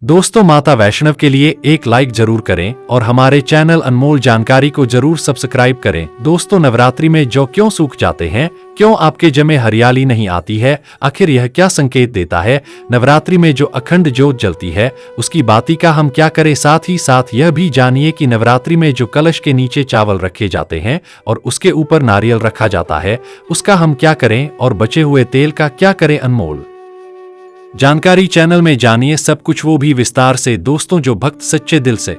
दोस्तों, माता वैष्णव के लिए एक लाइक जरूर करें और हमारे चैनल अनमोल जानकारी को जरूर सब्सक्राइब करें। दोस्तों, नवरात्रि में जौ क्यों सूख जाते हैं, क्यों आपके जमे हरियाली नहीं आती है, आखिर यह क्या संकेत देता है? नवरात्रि में जो अखंड ज्योत जलती है उसकी बाती का हम क्या करें? साथ ही साथ यह भी जानिए कि नवरात्रि में जो कलश के नीचे चावल रखे जाते हैं और उसके ऊपर नारियल रखा जाता है उसका हम क्या करें और बचे हुए तेल का क्या करें? अनमोल जानकारी चैनल में जानिए सब कुछ, वो भी विस्तार से। दोस्तों, जो भक्त सच्चे दिल से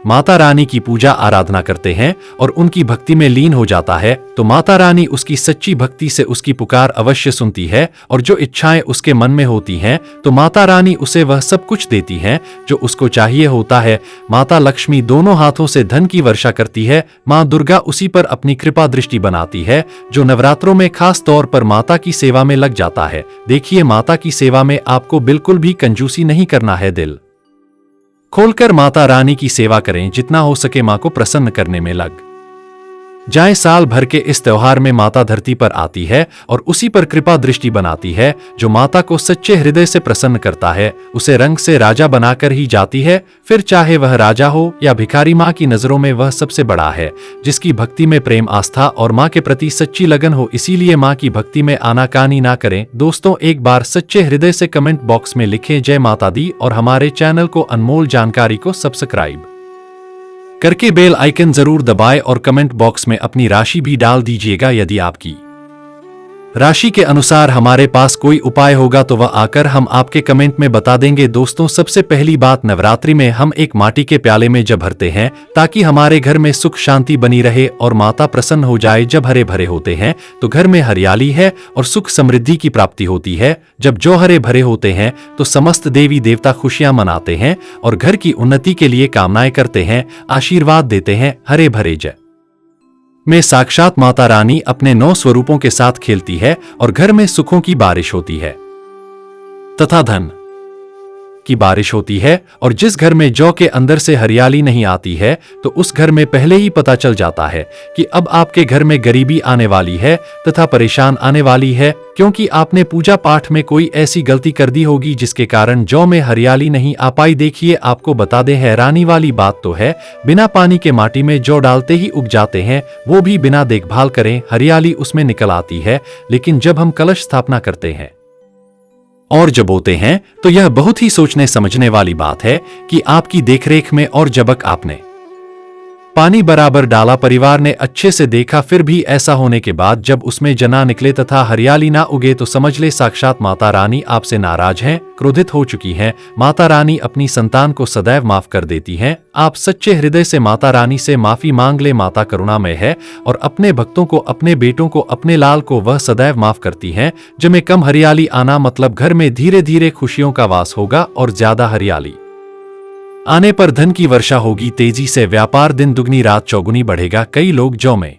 माता रानी की पूजा आराधना करते हैं और उनकी भक्ति में लीन हो जाता है तो माता रानी उसकी सच्ची भक्ति से उसकी पुकार अवश्य सुनती है और जो इच्छाएं उसके मन में होती हैं तो माता रानी उसे वह सब कुछ देती हैं जो उसको चाहिए होता है। माता लक्ष्मी दोनों हाथों से धन की वर्षा करती है। माँ दुर्गा उसी पर अपनी कृपा दृष्टि बनाती है जो नवरात्रों में खास तौर पर माता की सेवा में लग जाता है। देखिए, माता की सेवा में आपको बिल्कुल भी कंजूसी नहीं करना है। दिल खोलकर माता रानी की सेवा करें, जितना हो सके मां को प्रसन्न करने में लग जाएं। साल भर के इस त्योहार में माता धरती पर आती है और उसी पर कृपा दृष्टि बनाती है। जो माता को सच्चे हृदय से प्रसन्न करता है उसे रंग से राजा बनाकर ही जाती है, फिर चाहे वह राजा हो या भिखारी। माँ की नजरों में वह सबसे बड़ा है जिसकी भक्ति में प्रेम, आस्था और माँ के प्रति सच्ची लगन हो। इसीलिए माँ की भक्ति में आनाकानी ना करें। दोस्तों, एक बार सच्चे हृदय से कमेंट बॉक्स में लिखें जय माता दी और हमारे चैनल को अनमोल जानकारी को सब्सक्राइब करके बेल आइकन जरूर दबाएं और कमेंट बॉक्स में अपनी राशि भी डाल दीजिएगा। यदि आपकी राशि के अनुसार हमारे पास कोई उपाय होगा तो वह आकर हम आपके कमेंट में बता देंगे। दोस्तों, सबसे पहली बात, नवरात्रि में हम एक माटी के प्याले में जब भरते हैं ताकि हमारे घर में सुख शांति बनी रहे और माता प्रसन्न हो जाए। जब हरे भरे होते हैं तो घर में हरियाली है और सुख समृद्धि की प्राप्ति होती है। जब जो हरे भरे होते हैं तो समस्त देवी देवता खुशियां मनाते हैं और घर की उन्नति के लिए कामनाएं करते हैं, आशीर्वाद देते हैं। हरे भरे जय में साक्षात माता रानी अपने 9 स्वरूपों के साथ खेलती है और घर में सुखों की बारिश होती है तथा धन की बारिश होती है। और जिस घर में जौ के अंदर से हरियाली नहीं आती है तो उस घर में पहले ही पता चल जाता है कि अब आपके घर में गरीबी आने वाली है तथा परेशान आने वाली है, क्योंकि आपने पूजा पाठ में कोई ऐसी गलती कर दी होगी जिसके कारण जौ में हरियाली नहीं आ पाई। देखिए, आपको बता दें, हैरानी वाली बात तो है, बिना पानी के माटी में जौ डालते ही उग जाते हैं, वो भी बिना देखभाल करें। हरियाली उसमें निकल आती है, लेकिन जब हम कलश स्थापना करते हैं और जब बोते हैं तो यह बहुत ही सोचने समझने वाली बात है कि आपकी देखरेख में और जबक आपने पानी बराबर डाला, परिवार ने अच्छे से देखा, फिर भी ऐसा होने के बाद जब उसमें जना निकले तथा हरियाली ना उगे तो समझ ले साक्षात माता रानी आपसे नाराज हैं, क्रोधित हो चुकी हैं। माता रानी अपनी संतान को सदैव माफ कर देती हैं। आप सच्चे हृदय से माता रानी से माफी मांग ले। माता करुणामय है और अपने भक्तों को, अपने बेटों को, अपने लाल को वह सदैव माफ करती हैं। जब कम हरियाली आना मतलब घर में धीरे धीरे खुशियों का वास होगा और ज्यादा हरियाली आने पर धन की वर्षा होगी। तेजी से व्यापार दिन दुगनी रात चौगुनी बढ़ेगा। कई लोग जौ में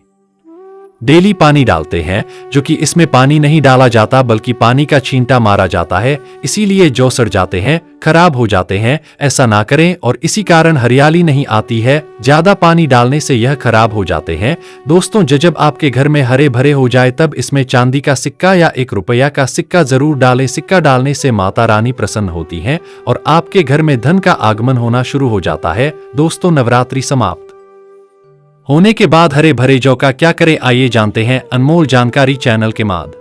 डेली पानी डालते हैं, जो कि इसमें पानी नहीं डाला जाता बल्कि पानी का छींटा मारा जाता है, इसीलिए जौ सड़ जाते हैं, खराब हो जाते हैं। ऐसा ना करें और इसी कारण हरियाली नहीं आती है। ज्यादा पानी डालने से यह खराब हो जाते हैं। दोस्तों, जब आपके घर में हरे भरे हो जाए तब इसमें चांदी का सिक्का या 1 रुपया का सिक्का जरूर डालें। सिक्का डालने से माता रानी प्रसन्न होती हैं और आपके घर में धन का आगमन होना शुरू हो जाता है। दोस्तों, नवरात्रि समाप्त होने के बाद हरे भरे जौ का क्या करें, आइए जानते हैं अनमोल जानकारी चैनल के माध्यम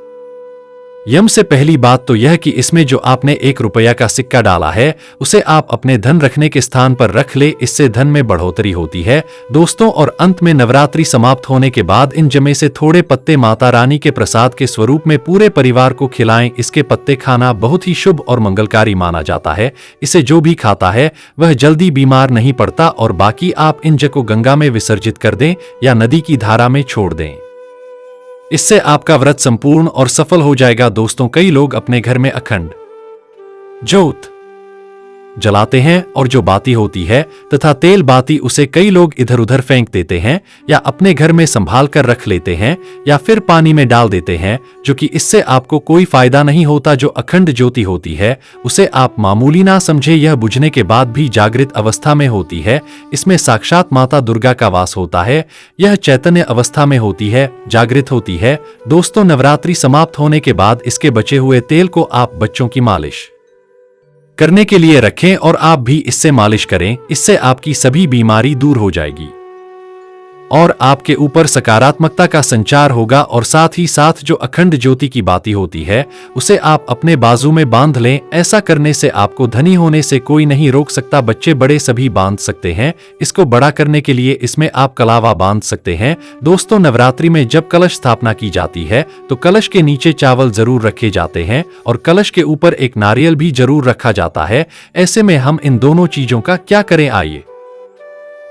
से। पहली बात तो यह कि इसमें जो आपने 1 रुपया का सिक्का डाला है उसे आप अपने धन रखने के स्थान पर रख ले, इससे धन में बढ़ोतरी होती है। दोस्तों, और अंत में नवरात्रि समाप्त होने के बाद इन जमे से थोड़े पत्ते माता रानी के प्रसाद के स्वरूप में पूरे परिवार को खिलाएं। इसके पत्ते खाना बहुत ही शुभ और मंगलकारी माना जाता है। इसे जो भी खाता है वह जल्दी बीमार नहीं पड़ता। और बाकी आप इन जौ को गंगा में विसर्जित कर दें या नदी की धारा में छोड़ दें, इससे आपका व्रत संपूर्ण और सफल हो जाएगा। दोस्तों, कई लोग अपने घर में अखंड ज्योत जलाते हैं और जो बाती होती है तथा तेल बाती उसे कई लोग इधर उधर फेंक देते हैं या अपने घर में संभाल कर रख लेते हैं या फिर पानी में डाल देते हैं, जो कि इससे आपको कोई फायदा नहीं होता। जो अखंड ज्योति होती है उसे आप मामूली ना समझे, यह बुझने के बाद भी जागृत अवस्था में होती है। इसमें साक्षात माता दुर्गा का वास होता है। यह चैतन्य अवस्था में होती है, जागृत होती है। दोस्तों, नवरात्रि समाप्त होने के बाद इसके बचे हुए तेल को आप बच्चों की मालिश करने के लिए रखें और आप भी इससे मालिश करें। इससे आपकी सभी बीमारी दूर हो जाएगी और आपके ऊपर सकारात्मकता का संचार होगा। और साथ ही साथ जो अखंड ज्योति की बाती होती है उसे आप अपने बाजू में बांध लें। ऐसा करने से आपको धनी होने से कोई नहीं रोक सकता। बच्चे बड़े सभी बांध सकते हैं। इसको बड़ा करने के लिए इसमें आप कलावा बांध सकते हैं। दोस्तों, नवरात्रि में जब कलश स्थापना की जाती है तो कलश के नीचे चावल जरूर रखे जाते हैं और कलश के ऊपर एक नारियल भी जरूर रखा जाता है। ऐसे में हम इन दोनों चीजों का क्या करें, आइए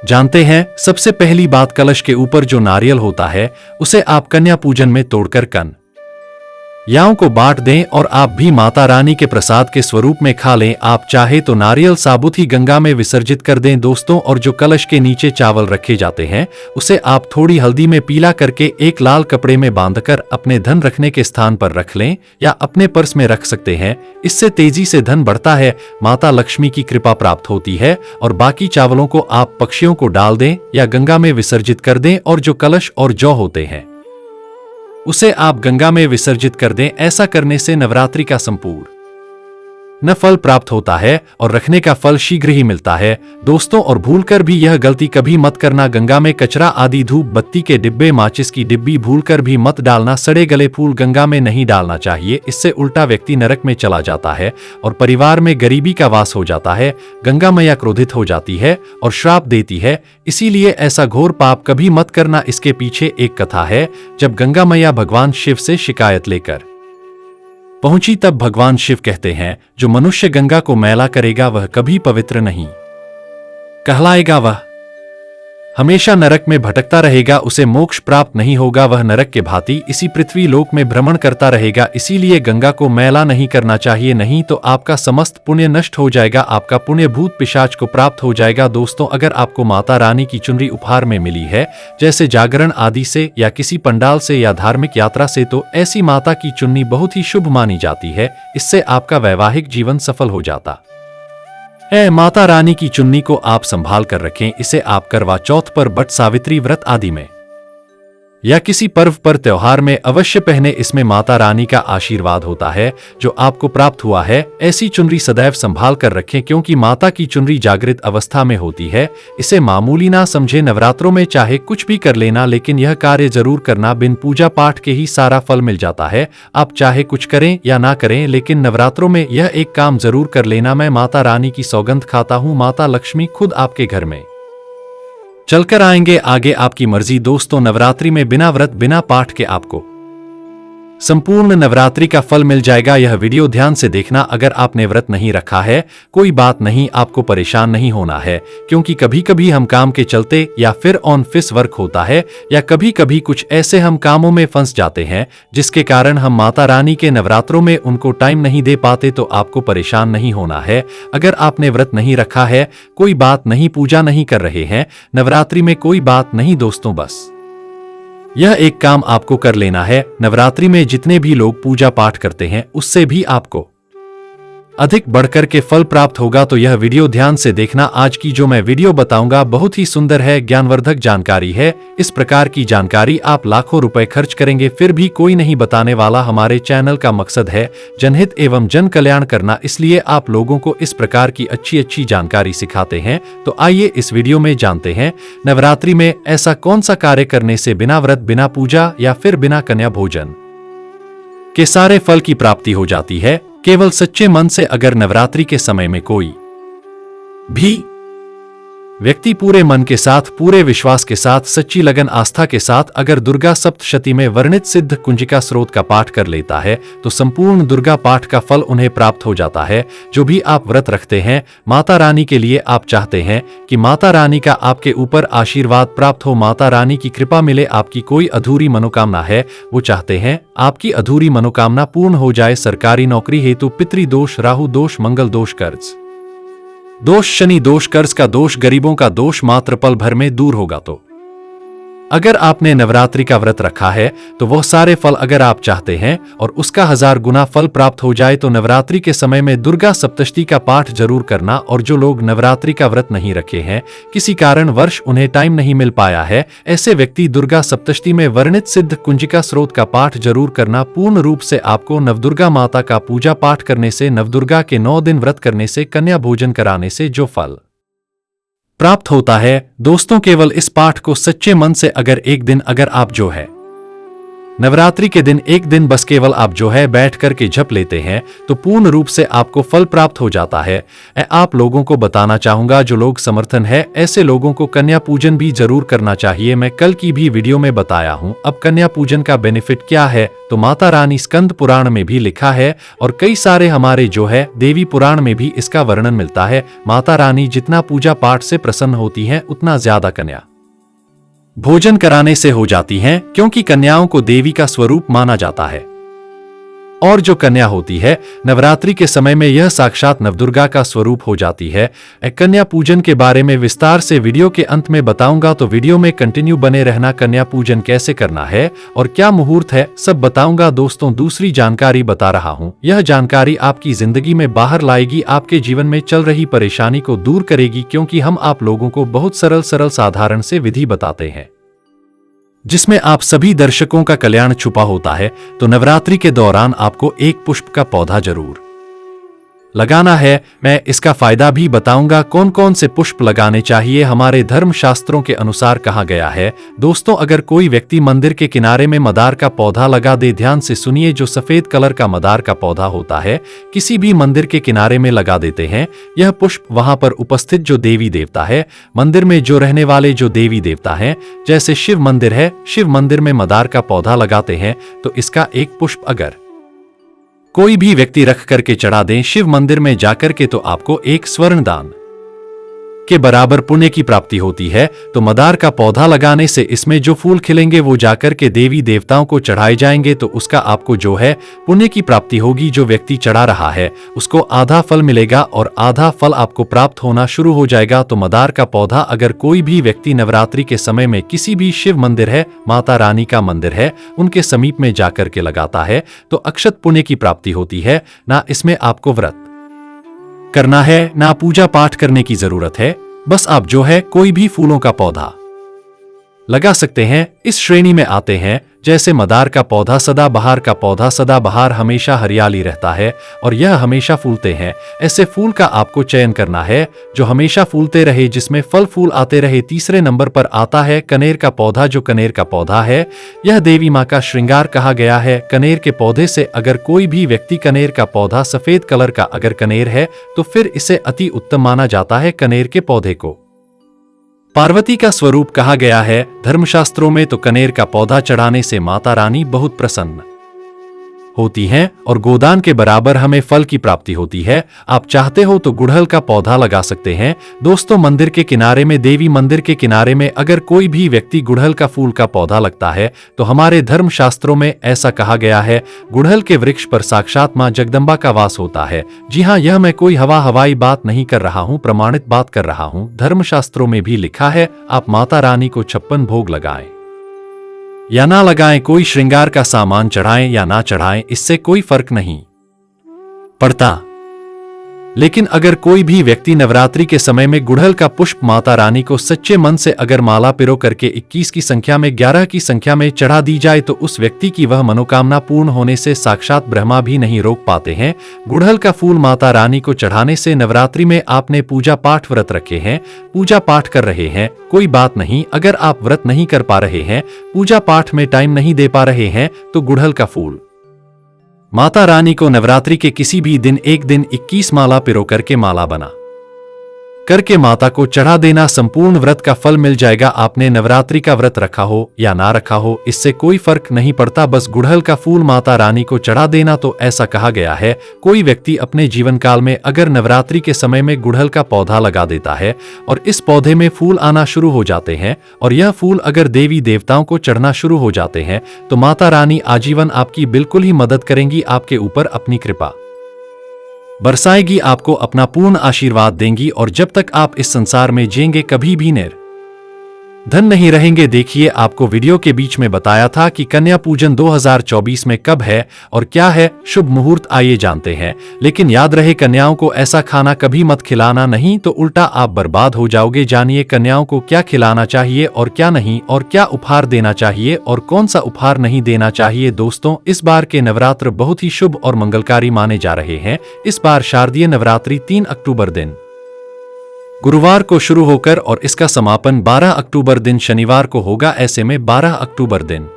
जानते हैं। सबसे पहली बात, कलश के ऊपर जो नारियल होता है उसे आप कन्या पूजन में तोड़कर कन्याओं को बांट दें और आप भी माता रानी के प्रसाद के स्वरूप में खा लें। आप चाहे तो नारियल साबुत ही गंगा में विसर्जित कर दें दोस्तों। और जो कलश के नीचे चावल रखे जाते हैं उसे आप थोड़ी हल्दी में पीला करके एक लाल कपड़े में बांधकर अपने धन रखने के स्थान पर रख लें या अपने पर्स में रख सकते हैं। इससे तेजी से धन बढ़ता है, माता लक्ष्मी की कृपा प्राप्त होती है। और बाकी चावलों को आप पक्षियों को डाल दें या गंगा में विसर्जित कर दें। और जो कलश और जौ होते हैं उसे आप गंगा में विसर्जित कर दें। ऐसा करने से नवरात्रि का संपूर्ण फल प्राप्त होता है और रखने का फल शीघ्र ही मिलता है दोस्तों। और भूलकर भी यह गलती कभी मत करना, गंगा में कचरा आदि धूप बत्ती के डिब्बे, माचिस की डिब्बी भूलकर भी मत डालना। सड़े गले फूल गंगा में नहीं डालना चाहिए। इससे उल्टा व्यक्ति नरक में चला जाता है और परिवार में गरीबी का वास हो जाता है। गंगा मैया क्रोधित हो जाती है और श्राप देती है, इसीलिए ऐसा घोर पाप कभी मत करना। इसके पीछे एक कथा है। जब गंगा मैया भगवान शिव से शिकायत लेकर पहुंची तब भगवान शिव कहते हैं, जो मनुष्य गंगा को मैला करेगा वह कभी पवित्र नहीं कहलाएगा, वह हमेशा नरक में भटकता रहेगा, उसे मोक्ष प्राप्त नहीं होगा। वह नरक के भांति इसी पृथ्वी लोक में भ्रमण करता रहेगा। इसीलिए गंगा को मैला नहीं करना चाहिए, नहीं तो आपका समस्त पुण्य नष्ट हो जाएगा, आपका पुण्य भूत पिशाच को प्राप्त हो जाएगा। दोस्तों, अगर आपको माता रानी की चुनरी उपहार में मिली है, जैसे जागरण आदि से या किसी पंडाल से या धार्मिक यात्रा से, तो ऐसी माता की चुन्नी बहुत ही शुभ मानी जाती है। इससे आपका वैवाहिक जीवन सफल हो जाता है। माता रानी की चुन्नी को आप संभाल कर रखें। इसे आप करवा चौथ पर, बट सावित्री व्रत आदि में या किसी पर्व पर, त्योहार में अवश्य पहने। इसमें माता रानी का आशीर्वाद होता है जो आपको प्राप्त हुआ है। ऐसी चुनरी सदैव संभाल कर रखें, क्योंकि माता की चुनरी जागृत अवस्था में होती है। इसे मामूली ना समझे। नवरात्रों में चाहे कुछ भी कर लेना, लेकिन यह कार्य जरूर करना। बिन पूजा पाठ के ही सारा फल मिल जाता है। आप चाहे कुछ करें या ना करें, लेकिन नवरात्रों में यह एक काम जरूर कर लेना। मैं माता रानी की सौगंध खाता हूँ, माता लक्ष्मी खुद आपके घर में चलकर आएंगे। आगे आपकी मर्जी। दोस्तों, नवरात्रि में बिना व्रत बिना पाठ के आपको संपूर्ण नवरात्रि का फल मिल जाएगा। यह वीडियो ध्यान से देखना। अगर आपने व्रत नहीं रखा है कोई बात नहीं, आपको परेशान नहीं होना है, क्योंकि कभी कभी हम काम के चलते या फिर ऑन ऑफिस वर्क होता है या कभी कभी कुछ ऐसे हम कामों में फंस जाते हैं जिसके कारण हम माता रानी के नवरात्रों में उनको टाइम नहीं दे पाते। तो आपको परेशान नहीं होना है। अगर आपने व्रत नहीं रखा है कोई बात नहीं, पूजा नहीं कर रहे हैं नवरात्रि में कोई बात नहीं दोस्तों, बस यह एक काम आपको कर लेना है। नवरात्रि में जितने भी लोग पूजा पाठ करते हैं उससे भी आपको अधिक बढ़कर के फल प्राप्त होगा। तो यह वीडियो ध्यान से देखना। आज की जो मैं वीडियो बताऊंगा बहुत ही सुंदर है, ज्ञानवर्धक जानकारी है। इस प्रकार की जानकारी आप लाखों रुपए खर्च करेंगे फिर भी कोई नहीं बताने वाला। हमारे चैनल का मकसद है जनहित एवं जन कल्याण करना, इसलिए आप लोगों को इस प्रकार की अच्छी अच्छी जानकारी सिखाते हैं। तो आइए इस वीडियो में जानते हैं नवरात्रि में ऐसा कौन सा कार्य करने से बिना व्रत बिना पूजा या फिर बिना कन्या भोजन के सारे फल की प्राप्ति हो जाती है। केवल सच्चे मन से अगर नवरात्रि के समय में कोई भी व्यक्ति पूरे मन के साथ, पूरे विश्वास के साथ, सच्ची लगन आस्था के साथ अगर दुर्गा सप्तशती में वर्णित सिद्ध कुंजिका स्रोत का पाठ कर लेता है तो संपूर्ण दुर्गा पाठ का फल उन्हें प्राप्त हो जाता है। जो भी आप व्रत रखते हैं माता रानी के लिए, आप चाहते हैं कि माता रानी का आपके ऊपर आशीर्वाद प्राप्त हो, माता रानी की कृपा मिले, आपकी कोई अधूरी मनोकामना है वो चाहते हैं आपकी अधूरी मनोकामना पूर्ण हो जाए। सरकारी नौकरी हेतु पितृदोष, राहु दोष, मंगल दोष, कर्ज दोष, शनि दोष, कर्ज का दोष, गरीबों का दोष मात्र पल भर में दूर होगा। तो अगर आपने नवरात्रि का व्रत रखा है तो वह सारे फल अगर आप चाहते हैं और उसका 1000 गुना फल प्राप्त हो जाए तो नवरात्रि के समय में दुर्गा सप्तशती का पाठ जरूर करना। और जो लोग नवरात्रि का व्रत नहीं रखे हैं, किसी कारणवश उन्हें टाइम नहीं मिल पाया है, ऐसे व्यक्ति दुर्गा सप्तशती में वर्णित सिद्ध कुंजिका स्रोत का पाठ जरूर करना। पूर्ण रूप से आपको नवदुर्गा माता का पूजा पाठ करने से, नवदुर्गा के 9 दिन व्रत करने से, कन्या भोजन कराने से जो फल प्राप्त होता है दोस्तों, केवल इस पाठ को सच्चे मन से अगर एक दिन अगर आप जो है नवरात्रि के दिन एक दिन बस केवल आप जो है बैठ करके जप लेते हैं तो पूर्ण रूप से आपको फल प्राप्त हो जाता है। आप लोगों को बताना चाहूंगा, जो लोग समर्थन है ऐसे लोगों को कन्या पूजन भी जरूर करना चाहिए। मैं कल की भी वीडियो में बताया हूं। अब कन्या पूजन का बेनिफिट क्या है तो माता रानी स्कंद पुराण में भी लिखा है और कई सारे हमारे जो है देवी पुराण में भी इसका वर्णन मिलता है। माता रानी जितना पूजा पाठ से प्रसन्न होती है उतना ज्यादा कन्या भोजन कराने से हो जाती हैं, क्योंकि कन्याओं को देवी का स्वरूप माना जाता है। और जो कन्या होती है नवरात्रि के समय में यह साक्षात नवदुर्गा का स्वरूप हो जाती है। कन्या पूजन के बारे में विस्तार से वीडियो के अंत में बताऊंगा, तो वीडियो में कंटिन्यू बने रहना। कन्या पूजन कैसे करना है और क्या मुहूर्त है सब बताऊंगा दोस्तों। दूसरी जानकारी बता रहा हूं, यह जानकारी आपकी जिंदगी में बाहर लाएगी, आपके जीवन में चल रही परेशानी को दूर करेगी, क्योंकि हम आप लोगों को बहुत सरल साधारण से विधि बताते हैं जिसमें आप सभी दर्शकों का कल्याण छुपा होता है। तो नवरात्रि के दौरान आपको एक पुष्प का पौधा जरूर लगाना है। मैं इसका फायदा भी बताऊंगा, कौन कौन से पुष्प लगाने चाहिए। हमारे धर्म शास्त्रों के अनुसार कहा गया है दोस्तों, अगर कोई व्यक्ति मंदिर के किनारे में मदार का पौधा लगा दे, ध्यान से सुनिए, जो सफेद कलर का मदार का पौधा होता है किसी भी मंदिर के किनारे में लगा देते हैं। यह पुष्प वहां पर उपस्थित जो देवी देवता है, मंदिर में जो रहने वाले जो देवी देवता हैं, जैसे शिव मंदिर है, शिव मंदिर में मदार का पौधा लगाते हैं तो इसका एक पुष्प अगर कोई भी व्यक्ति रख करके चढ़ा दें शिव मंदिर में जाकर के, तो आपको एक स्वर्ण दान के बराबर पुण्य की प्राप्ति होती है। तो मदार का पौधा लगाने से इसमें जो फूल खिलेंगे वो जाकर के देवी देवताओं को चढ़ाए जाएंगे, तो उसका आपको जो है पुण्य की प्राप्ति होगी। जो व्यक्ति चढ़ा रहा है उसको आधा फल मिलेगा और आधा फल आपको प्राप्त होना शुरू हो जाएगा। तो मदार का पौधा अगर कोई भी व्यक्ति नवरात्रि के समय में किसी भी शिव मंदिर है, माता रानी का मंदिर है, उनके समीप में जाकर के लगाता है तो अक्षत पुण्य की प्राप्ति होती है। ना इसमें आपको व्रत करना है, ना पूजा पाठ करने की जरूरत है, बस आप जो है कोई भी फूलों का पौधा लगा सकते हैं। इस श्रेणी में आते हैं जैसे मदार का पौधा, सदाबहार का पौधा। सदाबहार हमेशा हरियाली रहता है और यह हमेशा फूलते हैं। ऐसे फूल का आपको चयन करना है जो हमेशा फूलते रहे, जिसमें फल फूल आते रहे। तीसरे नंबर पर आता है कनेर का पौधा। जो कनेर का पौधा है यह देवी मां का श्रृंगार कहा गया है। कनेर के पौधे से अगर कोई भी व्यक्ति कनेर का पौधा सफेद कलर का अगर कनेर है तो फिर इसे अति उत्तम माना जाता है। कनेर के पौधे को पार्वती का स्वरूप कहा गया है धर्मशास्त्रों में, तो कनेर का पौधा चढ़ाने से माता रानी बहुत प्रसन्न होती हैं और गोदान के बराबर हमें फल की प्राप्ति होती है। आप चाहते हो तो गुड़हल का पौधा लगा सकते हैं दोस्तों। मंदिर के किनारे में, देवी मंदिर के किनारे में अगर कोई भी व्यक्ति गुड़हल का फूल का पौधा लगता है तो हमारे धर्म शास्त्रों में ऐसा कहा गया है, गुड़हल के वृक्ष पर साक्षात मां जगदम्बा का वास होता है। जी हाँ, यह मैं कोई हवाई बात नहीं कर रहा हूँ, प्रमाणित बात कर रहा हूँ। धर्मशास्त्रों में भी लिखा है आप माता रानी को 56 भोग लगाएं या ना लगाएं, कोई श्रृंगार का सामान चढ़ाएं या ना चढ़ाएं, इससे कोई फर्क नहीं पड़ता। लेकिन अगर कोई भी व्यक्ति नवरात्रि के समय में गुड़हल का पुष्प माता रानी को सच्चे मन से अगर माला पिरो करके 21 की संख्या में, 11 की संख्या में चढ़ा दी जाए तो उस व्यक्ति की वह मनोकामना पूर्ण होने से साक्षात ब्रह्मा भी नहीं रोक पाते हैं। गुड़हल का फूल माता रानी को चढ़ाने से, नवरात्रि में आपने पूजा पाठ व्रत रखे हैं, पूजा पाठ कर रहे हैं, कोई बात नहीं। अगर आप व्रत नहीं कर पा रहे हैं, पूजा पाठ में टाइम नहीं दे पा रहे हैं, तो गुड़हल का फूल माता रानी को नवरात्रि के किसी भी दिन एक दिन 21 माला पिरो करके माला बना करके माता को चढ़ा देना, संपूर्ण व्रत का फल मिल जाएगा। आपने नवरात्रि का व्रत रखा हो या ना रखा हो, इससे कोई फर्क नहीं पड़ता, बस गुड़हल का फूल माता रानी को चढ़ा देना। तो ऐसा कहा गया है, कोई व्यक्ति अपने जीवन काल में अगर नवरात्रि के समय में गुड़हल का पौधा लगा देता है और इस पौधे में फूल आना शुरू हो जाते हैं और यह फूल अगर देवी देवताओं को चढ़ना शुरू हो जाते हैं तो माता रानी आजीवन आपकी बिल्कुल ही मदद करेंगी, आपके ऊपर अपनी कृपा बरसाएगी, आपको अपना पूर्ण आशीर्वाद देंगी और जब तक आप इस संसार में जिएंगे कभी भी धन नहीं रहेंगे। देखिए, आपको वीडियो के बीच में बताया था कि कन्या पूजन 2024 में कब है और क्या है शुभ मुहूर्त, आइए जानते हैं। लेकिन याद रहे, कन्याओं को ऐसा खाना कभी मत खिलाना, नहीं तो उल्टा आप बर्बाद हो जाओगे। जानिए कन्याओं को क्या खिलाना चाहिए और क्या नहीं, और क्या उपहार देना चाहिए और कौन सा उपहार नहीं देना चाहिए। दोस्तों, इस बार के नवरात्र बहुत ही शुभ और मंगलकारी माने जा रहे हैं। इस बार शारदीय नवरात्रि 3 अक्टूबर दिन गुरुवार को शुरू होकर और इसका समापन 12 अक्टूबर दिन शनिवार को होगा। ऐसे में 12 अक्टूबर दिन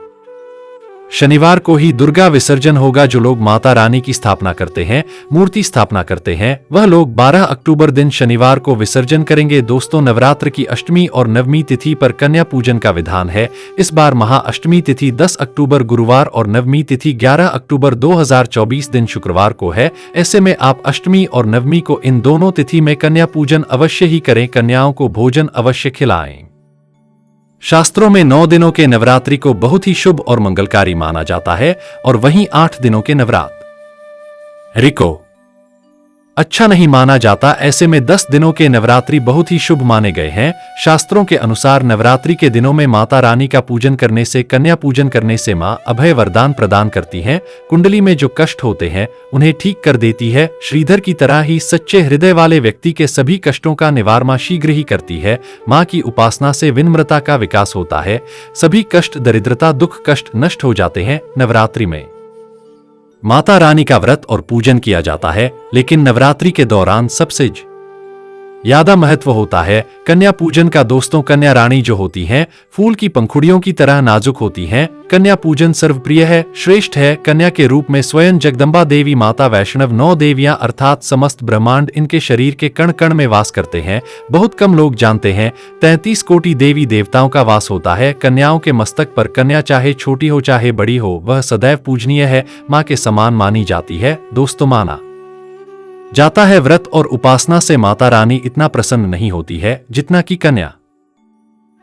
शनिवार को ही दुर्गा विसर्जन होगा। जो लोग माता रानी की स्थापना करते हैं, मूर्ति स्थापना करते हैं, वह लोग 12 अक्टूबर दिन शनिवार को विसर्जन करेंगे। दोस्तों, नवरात्र की अष्टमी और नवमी तिथि पर कन्या पूजन का विधान है। इस बार महाअष्टमी तिथि 10 अक्टूबर गुरुवार और नवमी तिथि 11 अक्टूबर 2024 दिन शुक्रवार को है। ऐसे में आप अष्टमी और नवमी को इन दोनों तिथि में कन्या पूजन अवश्य ही करें। कन्याओं को भोजन अवश्य खिलाएं। शास्त्रों में 9 दिनों के नवरात्रि को बहुत ही शुभ और मंगलकारी माना जाता है और वहीं 8 दिनों के नवरात्रि को अच्छा नहीं माना जाता। ऐसे में 10 दिनों के नवरात्रि बहुत ही शुभ माने गए हैं। शास्त्रों के अनुसार नवरात्रि के दिनों में माता रानी का पूजन करने से, कन्या पूजन करने से मां अभय वरदान प्रदान करती हैं। कुंडली में जो कष्ट होते हैं उन्हें ठीक कर देती है। श्रीधर की तरह ही सच्चे हृदय वाले व्यक्ति के सभी कष्टों का निवारण शीघ्र ही करती है। मां की उपासना से विनम्रता का विकास होता है। सभी कष्ट, दरिद्रता, दुख, कष्ट नष्ट हो जाते हैं। नवरात्रि में माता रानी का व्रत और पूजन किया जाता है, लेकिन नवरात्रि के दौरान सबसे ज्यादा महत्व होता है कन्या पूजन का। दोस्तों, कन्या रानी जो होती हैं, फूल की पंखुड़ियों की तरह नाजुक होती हैं। कन्या पूजन सर्वप्रिय है, श्रेष्ठ है। कन्या के रूप में स्वयं जगदम्बा देवी, माता वैष्णव, 9 देवियां अर्थात समस्त ब्रह्मांड इनके शरीर के कण कण में वास करते हैं। बहुत कम लोग जानते हैं 33 कोटि देवी देवताओं का वास होता है कन्याओं के मस्तक पर। कन्या चाहे छोटी हो चाहे बड़ी हो, वह सदैव पूजनीय है, मां के समान मानी जाती है। दोस्तों, माना जाता है व्रत और उपासना से माता रानी इतना प्रसन्न नहीं होती है जितना कि कन्या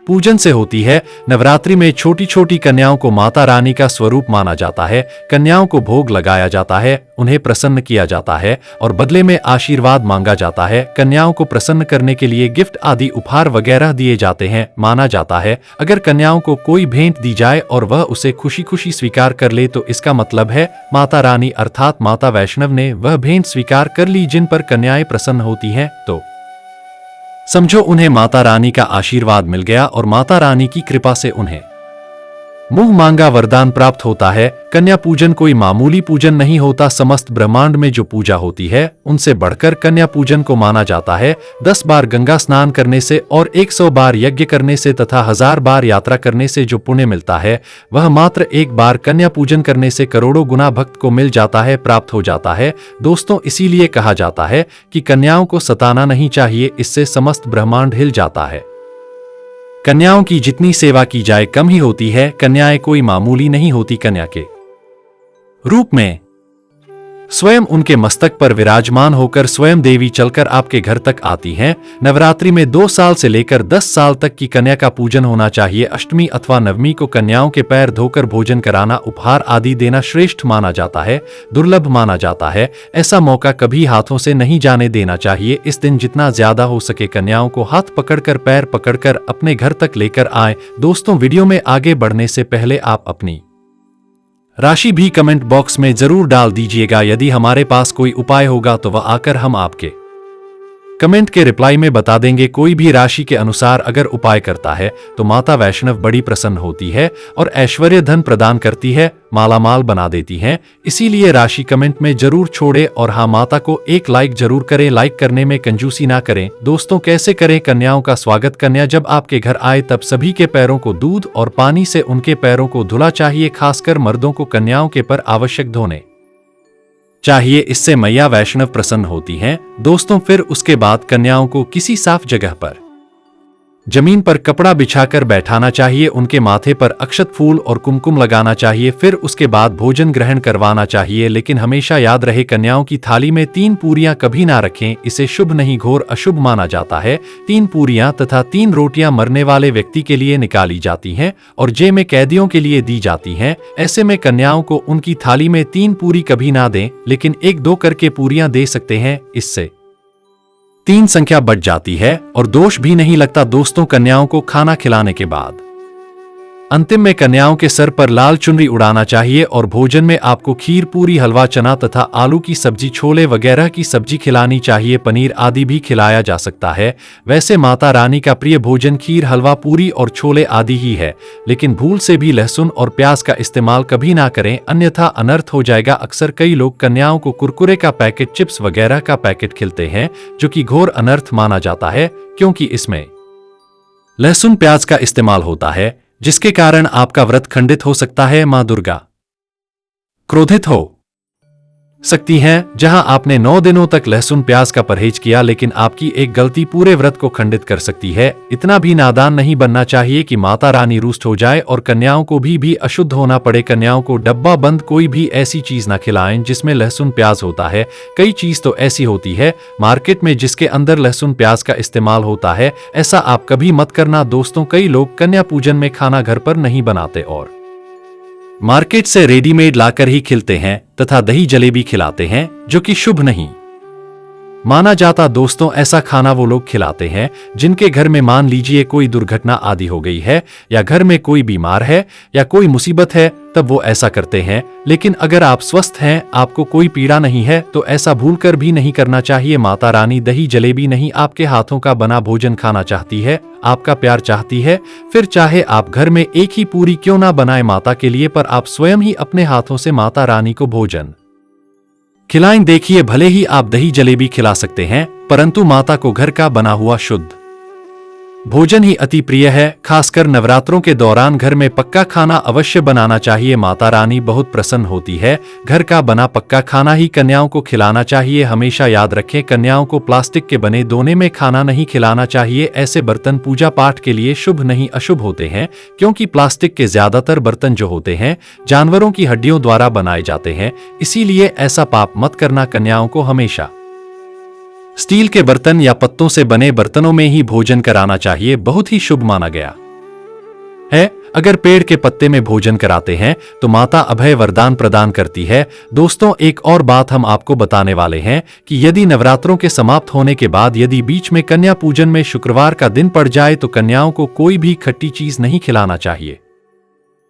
पूजन से होती है। नवरात्रि में छोटी छोटी कन्याओं को माता रानी का स्वरूप माना जाता है। कन्याओं को भोग लगाया जाता है, उन्हें प्रसन्न किया जाता है और बदले में आशीर्वाद मांगा जाता है। कन्याओं को प्रसन्न करने के लिए गिफ्ट आदि उपहार वगैरह दिए जाते हैं। माना जाता है अगर कन्याओं को कोई भेंट दी जाए और वह उसे खुशी खुशी स्वीकार कर ले तो इसका मतलब है माता रानी अर्थात माता वैष्णव ने वह भेंट स्वीकार कर ली। जिन पर कन्याएं प्रसन्न होती हैं तो समझो उन्हें माता रानी का आशीर्वाद मिल गया और माता रानी की कृपा से उन्हें मुंह मांगा वरदान प्राप्त होता है। कन्या पूजन कोई मामूली पूजन नहीं होता। समस्त ब्रह्मांड में जो पूजा होती है उनसे बढ़कर कन्या पूजन को माना जाता है। 10 बार गंगा स्नान करने से और 100 बार यज्ञ करने से तथा 1000 बार यात्रा करने से जो पुण्य मिलता है वह मात्र एक बार कन्या पूजन करने से करोड़ों गुना भक्त को मिल जाता है, प्राप्त हो जाता है। दोस्तों, इसीलिए कहा जाता है कि कन्याओं को सताना नहीं चाहिए, इससे समस्त ब्रह्मांड हिल जाता है। कन्याओं की जितनी सेवा की जाए कम ही होती है। कन्याएं कोई मामूली नहीं होती। कन्या के रूप में स्वयं उनके मस्तक पर विराजमान होकर स्वयं देवी चलकर आपके घर तक आती हैं। नवरात्रि में 2 साल से लेकर 10 साल तक की कन्या का पूजन होना चाहिए। अष्टमी अथवा नवमी को कन्याओं के पैर धोकर भोजन कराना, उपहार आदि देना श्रेष्ठ माना जाता है, दुर्लभ माना जाता है। ऐसा मौका कभी हाथों से नहीं जाने देना चाहिए। इस दिन जितना ज्यादा हो सके कन्याओं को हाथ पकड़कर, पैर पकड़कर अपने घर तक लेकर आएं। दोस्तों, वीडियो में आगे बढ़ने से पहले आप अपनी राशि भी कमेंट बॉक्स में जरूर डाल दीजिएगा। यदि हमारे पास कोई उपाय होगा तो वह आकर हम आपके कमेंट के रिप्लाई में बता देंगे। कोई भी राशि के अनुसार अगर उपाय करता है तो माता वैष्णव बड़ी प्रसन्न होती है और ऐश्वर्य धन प्रदान करती है, मालामाल बना देती हैं। इसीलिए राशि कमेंट में जरूर छोड़े और हाँ, माता को एक लाइक जरूर करें। लाइक करने में कंजूसी ना करें। दोस्तों, कैसे करें कन्याओं का स्वागत? कन्या जब आपके घर आए तब सभी के पैरों को दूध और पानी से उनके पैरों को धुला चाहिए। खासकर मर्दों को कन्याओं के पर आवश्यक धोने चाहिए, इससे मैया वैष्णव प्रसन्न होती हैं। दोस्तों, फिर उसके बाद कन्याओं को किसी साफ जगह पर जमीन पर कपड़ा बिछाकर बैठाना चाहिए। उनके माथे पर अक्षत, फूल और कुमकुम लगाना चाहिए। फिर उसके बाद भोजन ग्रहण करवाना चाहिए। लेकिन हमेशा याद रहे, कन्याओं की थाली में 3 पूरियां कभी ना रखें। इसे शुभ नहीं, घोर अशुभ माना जाता है। 3 पूरियां तथा 3 रोटियां मरने वाले व्यक्ति के लिए निकाली जाती हैं और जेल में कैदियों के लिए दी जाती हैं। ऐसे में कन्याओं को उनकी थाली में 3 पूरी कभी ना दें, लेकिन 1-2 करके पूरियां दे सकते हैं। इससे 3 संख्या बढ़ जाती है और दोष भी नहीं लगता दोस्तों कन्याओं को खाना खिलाने के बाद। अंतिम में कन्याओं के सर पर लाल चुनरी उड़ाना चाहिए और भोजन में आपको खीर, पूरी, हलवा, चना तथा आलू की सब्जी, छोले वगैरह की सब्जी खिलानी चाहिए। पनीर आदि भी खिलाया जा सकता है। वैसे माता रानी का प्रिय भोजन खीर, हलवा, पूरी और छोले आदि ही है, लेकिन भूल से भी लहसुन और प्याज का इस्तेमाल कभी ना करें, अन्यथा अनर्थ हो जाएगा। अक्सर कई लोग कन्याओं को कुरकुरे का पैकेट, चिप्स वगैरह का पैकेट खिलाते हैं, जो कि घोर अनर्थ माना जाता है, क्योंकि इसमें लहसुन प्याज का इस्तेमाल होता है, जिसके कारण आपका व्रत खंडित हो सकता है। मां दुर्गा क्रोधित हो सकती हैं। जहां आपने 9 दिनों तक लहसुन प्याज का परहेज किया, लेकिन आपकी एक गलती पूरे व्रत को खंडित कर सकती है। इतना भी नादान नहीं बनना चाहिए कि माता रानी रुष्ट हो जाए और कन्याओं को भी अशुद्ध होना पड़े। कन्याओं को डब्बा बंद कोई भी ऐसी चीज ना खिलाएं जिसमें लहसुन प्याज होता है। कई चीज तो ऐसी होती है मार्केट में जिसके अंदर लहसुन प्याज का इस्तेमाल होता है। ऐसा आप कभी मत करना दोस्तों। कई लोग कन्या पूजन में खाना घर पर नहीं बनाते और मार्केट से रेडीमेड लाकर ही खिलाते हैं तथा दही जलेबी खिलाते हैं, जो कि शुभ नहीं माना जाता। दोस्तों ऐसा खाना वो लोग खिलाते हैं जिनके घर में मान लीजिए कोई दुर्घटना आदि हो गई है, या घर में कोई बीमार है, या कोई मुसीबत है, तब वो ऐसा करते हैं। लेकिन अगर आप स्वस्थ हैं, आपको कोई पीड़ा नहीं है, तो ऐसा भूलकर भी नहीं करना चाहिए। माता रानी दही जलेबी नहीं, आपके हाथों का बना भोजन खाना चाहती है, आपका प्यार चाहती है। फिर चाहे आप घर में एक ही पूरी क्यों ना बनाए माता के लिए, पर आप स्वयं ही अपने हाथों से माता रानी को भोजन खिलाएं। देखिए, भले ही आप दही जलेबी खिला सकते हैं, परंतु माता को घर का बना हुआ शुद्ध भोजन ही अति प्रिय है। खासकर नवरात्रों के दौरान घर में पक्का खाना अवश्य बनाना चाहिए। माता रानी बहुत प्रसन्न होती है। घर का बना पक्का खाना ही कन्याओं को खिलाना चाहिए। हमेशा याद रखें, कन्याओं को प्लास्टिक के बने दोने में खाना नहीं खिलाना चाहिए। ऐसे बर्तन पूजा पाठ के लिए शुभ नहीं अशुभ होते हैं, क्योंकि प्लास्टिक के ज्यादातर बर्तन जो होते हैं जानवरों की हड्डियों द्वारा बनाए जाते हैं। इसीलिए ऐसा पाप मत करना। कन्याओं को हमेशा स्टील के बर्तन या पत्तों से बने बर्तनों में ही भोजन कराना चाहिए, बहुत ही शुभ माना गया है। अगर पेड़ के पत्ते में भोजन कराते हैं तो माता अभय वरदान प्रदान करती है। दोस्तों एक और बात हम आपको बताने वाले हैं कि यदि नवरात्रों के समाप्त होने के बाद यदि बीच में कन्या पूजन में शुक्रवार का दिन पड़ जाए तो कन्याओं को कोई भी खट्टी चीज नहीं खिलाना चाहिए।